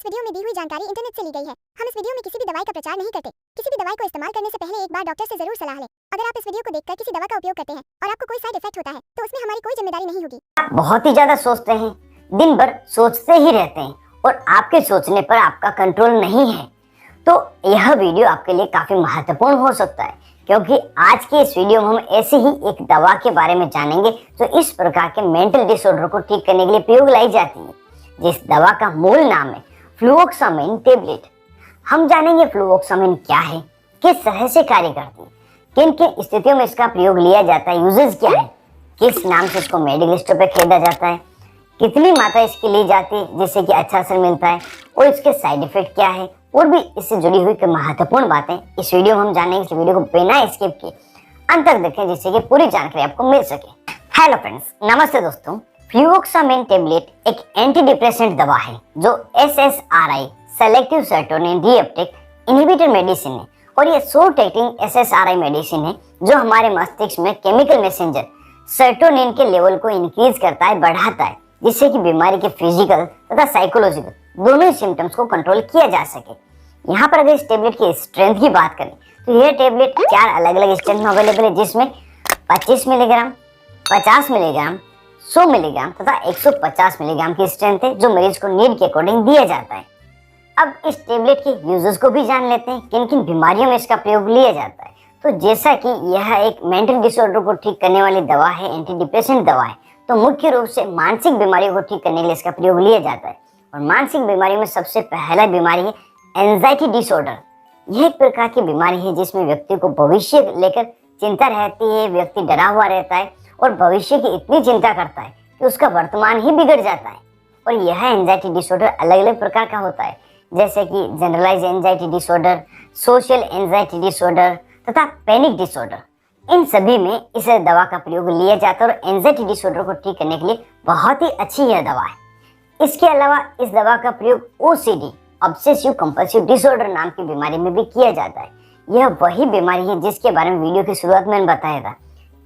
Video में दी हुई जानकारी इंटरनेट से ली गई है। हम इस वीडियो में किसी भी दवाई का प्रचार नहीं करते। किसी भी दवाई को इस्तेमाल करने से पहले एक बार डॉक्टर से जरूर सलाह लें। अगर आप इस वीडियो को देखकर किसी दवा का उपयोग करते हैं और आपको कोई साइड इफेक्ट होता है तो उसमें हमारी कोई जिम्मेदारी नहीं होगी। बहुत ही ज्यादा सोचते हैं, दिन भर सोचते ही रहते हैं और आपके सोचने पर आपका कंट्रोल नहीं है, तो यह वीडियो आपके लिए काफी महत्वपूर्ण हो सकता है, क्योंकि आज के इस वीडियो में हम ऐसे ही एक दवा के बारे में जानेंगे जो इस प्रकार के मेंटल डिसऑर्डर को ठीक करने के लिए प्रयोग लाई जाती है, जिस दवा का मूल नाम है फ्लुओक्सामिन टेबलेट। हम जानेंगे फ्लुओक्सामिन क्या है, किस तरह से कार्य करती है, किन किन स्थितियों में इसका प्रयोग लिया जाता है, यूजेस क्या है, किस नाम से इसको मेडिकल स्टोर पे खरीदा जाता है, कितनी मात्रा इसकी ली जाती है जिससे कि अच्छा असर मिलता है, और इसके साइड इफेक्ट क्या है, और भी इससे जुड़ी हुई महत्वपूर्ण बातें इस वीडियो में हम जानेंगे। इस वीडियो को बिना स्किप किए अंत तक देखें जिससे कि पूरी जानकारी आपको मिल सके। हेलो फ्रेंड्स, नमस्ते दोस्तों। फ्लुओक्सामिन टेबलेट एक एंटी डिप्रेसेंट दवा है जो SSRI selective serotonin reuptake inhibitor medicine है, और ये शॉर्ट एक्टिंग SSRI मेडिसिन है जो हमारे मस्तिष्क में केमिकल मैसेंजर सेरोटोनिन के लेवल को इंक्रीज करता है, बढ़ाता है, जिससे कि बीमारी के फिजिकल तथा साइकोलॉजिकल दोनों सिम्टम्स को कंट्रोल किया जा सके। यहाँ पर अगर इस टेबलेट की स्ट्रेंथ की बात करें तो यह टेबलेट 4 अलग अलग स्ट्रेंथ में अवेलेबल है, जिसमें 25 मिलीग्राम, 50 मिलीग्राम, 100 मिलीग्राम तथा 150 मिलीग्राम की स्ट्रेंथ है, जो मरीज को नीड के अकॉर्डिंग दिया जाता है। अब इस टेबलेट के यूजेस को भी जान लेते हैं, किन किन बीमारियों में इसका प्रयोग लिया जाता है। तो जैसा कि यह एक मेंटल डिसऑर्डर को ठीक करने वाली दवा है, एंटी डिप्रेसेंट दवा है, तो मुख्य रूप से मानसिक बीमारियों को ठीक करने के लिए इसका प्रयोग लिया जाता है। और मानसिक बीमारी में सबसे पहला बीमारी है एंजाइटी डिसऑर्डर। यह एक प्रकार की बीमारी है जिसमें व्यक्ति को भविष्य लेकर चिंता रहती है, व्यक्ति डरा हुआ रहता है और भविष्य की इतनी चिंता करता है कि उसका वर्तमान ही बिगड़ जाता है। और यह एंजाइटी डिसऑर्डर अलग अलग प्रकार का होता है, जैसे कि generalize anxiety disorder, social anxiety disorder तथा पैनिक डिसऑर्डर। इन सभी में इस दवा का प्रयोग लिया जाता है और एंजाइटी डिसऑर्डर को ठीक करने के लिए बहुत ही अच्छी यह दवा है। इसके अलावा इस दवा का प्रयोग OCD ऑब्सेसिव कंपल्सिव डिसऑर्डर नाम की बीमारी में भी किया जाता है। यह वही बीमारी है जिसके बारे में वीडियो की शुरुआत में मैंने बताया था।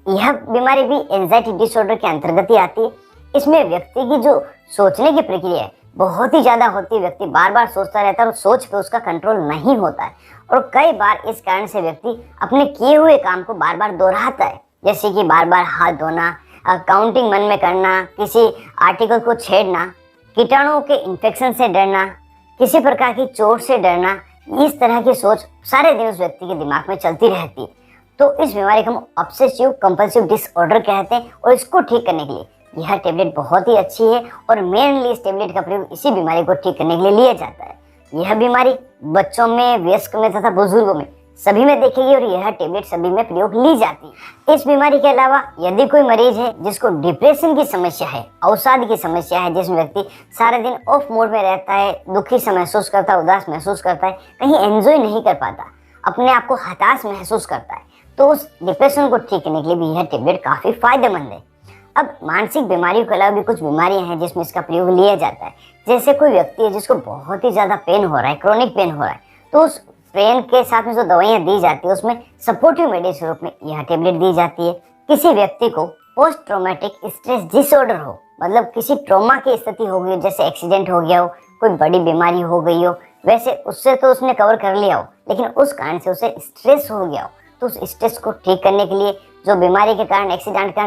यह बीमारी भी एंजाइटी डिसऑर्डर के अंतर्गत ही आती है। इसमें व्यक्ति की जो सोचने की प्रक्रिया है बहुत ही ज्यादा होती है, व्यक्ति बार बार सोचता रहता है और सोच पे उसका कंट्रोल नहीं होता है, और कई बार इस कारण से व्यक्ति अपने किए हुए काम को बार बार दोहराता है, जैसे कि बार बार हाथ धोना, काउंटिंग मन में करना, किसी आर्टिकल को छेड़ना, कीटाणुओं के इन्फेक्शन से डरना, किसी प्रकार की चोट से डरना। इस तरह की सोच सारे दिन उस व्यक्ति के दिमाग में चलती रहती है। तो इस बीमारी को हम ऑब्सेसिव कंपल्सिव डिसऑर्डर कहते हैं, और इसको ठीक करने के लिए यह टेबलेट बहुत ही अच्छी है, और मेनली इस टेबलेट का प्रयोग इसी बीमारी को ठीक करने के लिए लिया जाता है। यह बीमारी बच्चों में, वयस्क में तथा बुजुर्गों में सभी में देखेगी, और यह टेबलेट सभी में प्रयोग ली जाती है। इस बीमारी के अलावा यदि कोई मरीज है जिसको डिप्रेशन की समस्या है, अवसाद की समस्या है, जिसमें व्यक्ति सारा दिन ऑफ मोड में रहता है, दुखी सा महसूस करता है, उदास महसूस करता है, कहीं एंजॉय नहीं कर पाता, अपने आप को हताश महसूस करता है, तो उस डिप्रेशन को ठीक करने के लिए भी यह टेबलेट काफी फायदेमंद है। अब मानसिक बीमारियों के अलावा भी कुछ बीमारियां हैं जिसमें इसका प्रयोग लिया जाता है। जैसे कोई व्यक्ति है जिसको बहुत ही ज्यादा पेन हो रहा है, क्रोनिक पेन हो रहा है, तो उस पेन के साथ में जो दवाइयां दी जाती है उसमें सपोर्टिव मेडिसिन के रूप में यह टेबलेट दी जाती है। किसी व्यक्ति को पोस्ट ट्रॉमेटिक स्ट्रेस डिसऑर्डर हो, मतलब किसी ट्रॉमा की स्थिति हो गई, जैसे एक्सीडेंट हो गया हो, कोई बड़ी बीमारी हो गई हो, वैसे उससे तो उसने कवर कर लिया हो, लेकिन उस कारण से उसे स्ट्रेस हो गया हो, तो उस स्ट्रेस को ठीक करने के लिए, जो बीमारी के कारण, एक्सीडेंट के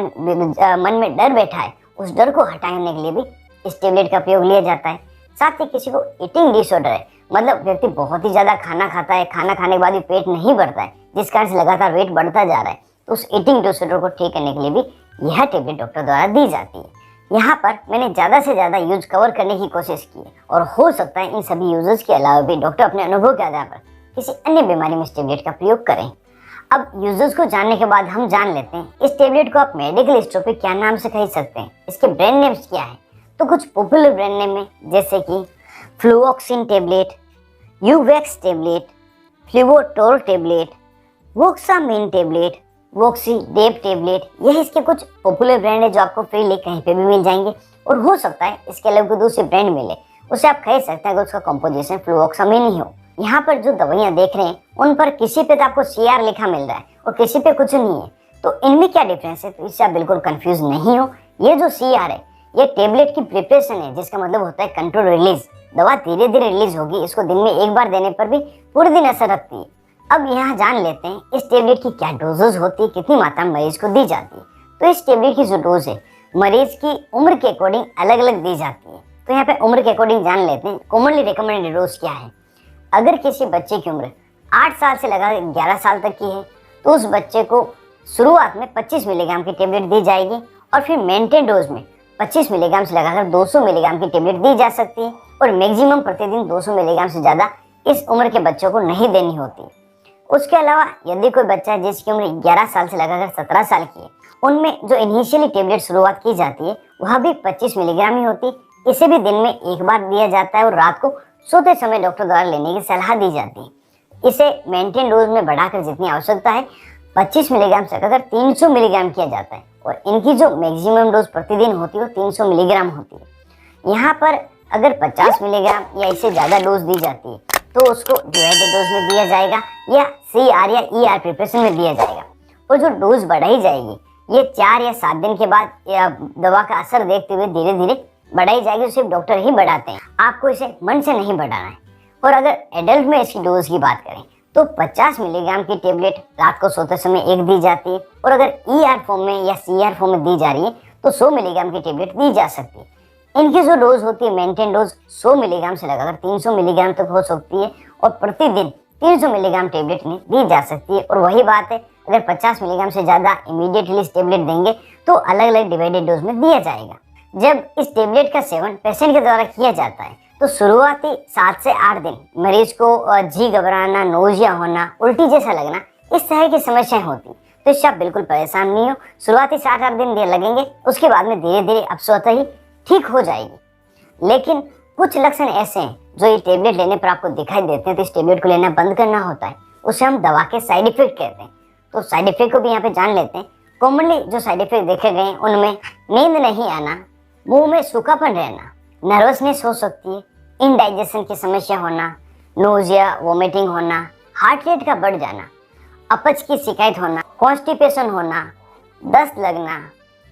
कारण मन में डर बैठा है, उस डर को हटाने के लिए भी इस टेबलेट का प्रयोग लिया जाता है। साथ ही किसी को ईटिंग डिसऑर्डर है, मतलब व्यक्ति बहुत ही ज्यादा खाना खाता है, खाना खाने के बाद भी पेट नहीं भरता है, जिस कारण से लगातार वेट बढ़ता जा रहा है, तो उस ईटिंग डिसऑर्डर को ठीक करने के लिए भी यह टेबलेट डॉक्टर द्वारा दी जाती है। यहाँ पर मैंने ज्यादा से ज्यादा यूज कवर करने की कोशिश की है, और हो सकता है इन सभी यूजेस के अलावा भी डॉक्टर अपने अनुभव के आधार पर किसी अन्य बीमारी में इस टेबलेट का प्रयोग करें। अब यूजर्स को जानने के बाद हम जान लेते हैं इस टेबलेट को आप मेडिकल स्टोर पे क्या नाम से खरीद सकते हैं, इसके ब्रांड नेम्स क्या है। तो कुछ पॉपुलर ब्रांड नेम है, जैसे कि फ्लुओक्सिन टेबलेट, यूवेक्स टेबलेट, फ्लुवोटोल टेबलेट, वोक्सामिन टेबलेट, वोक्सीडेव टेबलेट। यह इसके कुछ पॉपुलर ब्रांड है जो आपको फ्रीली कहीं पे भी मिल जाएंगे, और हो सकता है इसके अलावा कोई दूसरी ब्रांड मिले, उसे आप खरीद सकते हैं अगर उसका कंपोजिशन फ्लुओक्सामिन ही हो। यहाँ पर जो दवाइयाँ देख रहे हैं उन पर किसी पे तो आपको CR लिखा मिल रहा है और किसी पे कुछ नहीं है, तो इनमें क्या डिफरेंस है, तो इससे आप बिल्कुल कंफ्यूज नहीं हो। ये जो CR है ये टेबलेट की प्रिपरेशन है, जिसका मतलब होता है कंट्रोल रिलीज। दवा धीरे धीरे रिलीज होगी, इसको दिन में एक बार देने पर भी पूरे दिन असर रखती है। अब यहाँ जान लेते हैं इस टेबलेट की क्या डोजेज होती है, कितनी मात्रा में मरीज को दी जाती है। तो इस टेबलेट की जो डोज है मरीज की उम्र के अकॉर्डिंग अलग अलग दी जाती है। तो यहाँ पे उम्र के अकॉर्डिंग जान लेते हैं कॉमनली रिकमेंडेड डोज क्या है। अगर किसी बच्चे की उम्र 8 साल से लगा 11 साल तक की है तो उस बच्चे को शुरुआत में 25 मिलीग्राम की टेबलेट दी जाएगी और फिर मेंटेन डोज में 25 मिलीग्राम से लगाकर 200 मिलीग्राम की टेबलेट दी जा सकती है और मैक्सिमम प्रतिदिन 200 मिलीग्राम से ज़्यादा इस उम्र के बच्चों को नहीं देनी होती। उसके अलावा यदि कोई बच्चा जिसकी उम्र 11 साल से लगाकर 17 साल की है, उनमें जो इनिशियली टेबलेट शुरुआत की जाती है वह भी 25 मिलीग्राम ही होती है। इसे भी दिन में एक बार दिया जाता है और रात को सोते समय डॉक्टर द्वारा लेने की सलाह दी जाती है। इसे मेंटेन डोज में बढ़ाकर जितनी आवश्यकता है 25 मिलीग्राम से लगाकर 300 मिलीग्राम किया जाता है और इनकी जो मैक्सिमम डोज प्रतिदिन होती है वो 300 मिलीग्राम होती है। यहाँ पर अगर 50 मिलीग्राम या इससे ज़्यादा डोज दी जाती है तो उसको डिवाइडेड डोज में दिया जाएगा या CR या ER प्रिपरेशन में दिया जाएगा। और जो डोज बढ़ाई जाएगी ये 4 या 7 दिन के बाद या दवा का असर देखते हुए धीरे धीरे बढ़ाई जाएगी। सिर्फ डॉक्टर ही बढ़ाते हैं, आपको इसे मन से नहीं बढ़ाना है। और अगर एडल्ट में इसकी डोज की बात करें तो 50 मिलीग्राम की टेबलेट रात को सोते समय एक दी जाती है और अगर ER फॉर्म में या CR फॉर्म में दी जा रही है तो 100 मिलीग्राम की टेबलेट दी जा सकती है। इनकी जो डोज होती है मेंटेन डोज 100 मिलीग्राम से लगाकर 300 मिलीग्राम तक हो सकती है और प्रतिदिन 300 मिलीग्राम टेबलेट में दी जा सकती है। और वही बात है, अगर 50 मिलीग्राम से ज़्यादा इमीडिएट रिलीज टेबलेट देंगे तो अलग अलग डिवाइडेड डोज में दिया जाएगा। जब इस टेबलेट का सेवन पेशेंट के द्वारा किया जाता है तो शुरुआती 7 से 8 दिन मरीज को जी घबराना, नोजिया होना, उल्टी जैसा लगना, इस तरह की समस्याएं होती। तो इससे आप बिल्कुल परेशान नहीं हो। शुरुआती 7-8 दिन लगेंगे, उसके बाद में धीरे धीरे अब स्वतः ही ठीक हो जाएगी। लेकिन कुछ लक्षण ऐसे हैं जो ये टेबलेट लेने पर आपको दिखाई देते हैं, तो इस टेबलेट को लेना बंद करना होता है। उसे हम दवा के साइड इफेक्ट कहते हैं। तो साइड इफेक्ट को भी यहाँ पे जान लेते हैं। कॉमनली जो साइड इफेक्ट देखे गए हैं उनमें नींद नहीं आना, मुंह में सूखापन रहना, नर्वसनेस हो सकती है, इनडाइजेशन की समस्या होना, नोजिया, वोमिटिंग होना, हार्ट रेट का बढ़ जाना, अपच की शिकायत होना, कॉन्स्टिपेशन होना, दस्त लगना,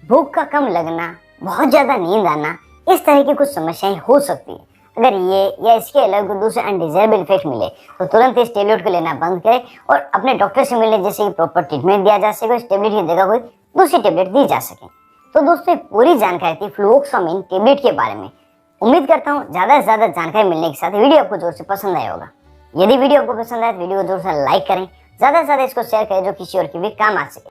भूख का कम लगना, बहुत ज़्यादा नींद आना, इस तरह की कुछ समस्याएं हो सकती है। अगर ये या इसके अलग दूसरे अनडिजायरेबल इफेक्ट मिले तो तुरंत इस टेबलेट को लेना बंद करें और अपने डॉक्टर से मिलने, जैसे कि प्रॉपर ट्रीटमेंट दिया जा सके, इस टेबलेट की जगह कोई दूसरी टेबलेट दी जा सके। तो दोस्तों पूरी जानकारी थी फ्लुओक्सामिन टेबलेट के बारे में। उम्मीद करता हूँ ज़्यादा से ज़्यादा जानकारी मिलने के साथ वीडियो आपको जोर से पसंद आया होगा। यदि वीडियो आपको पसंद आए तो वीडियो को जोर से लाइक करें, ज़्यादा से ज़्यादा इसको शेयर करें जो किसी और की भी काम आ सके।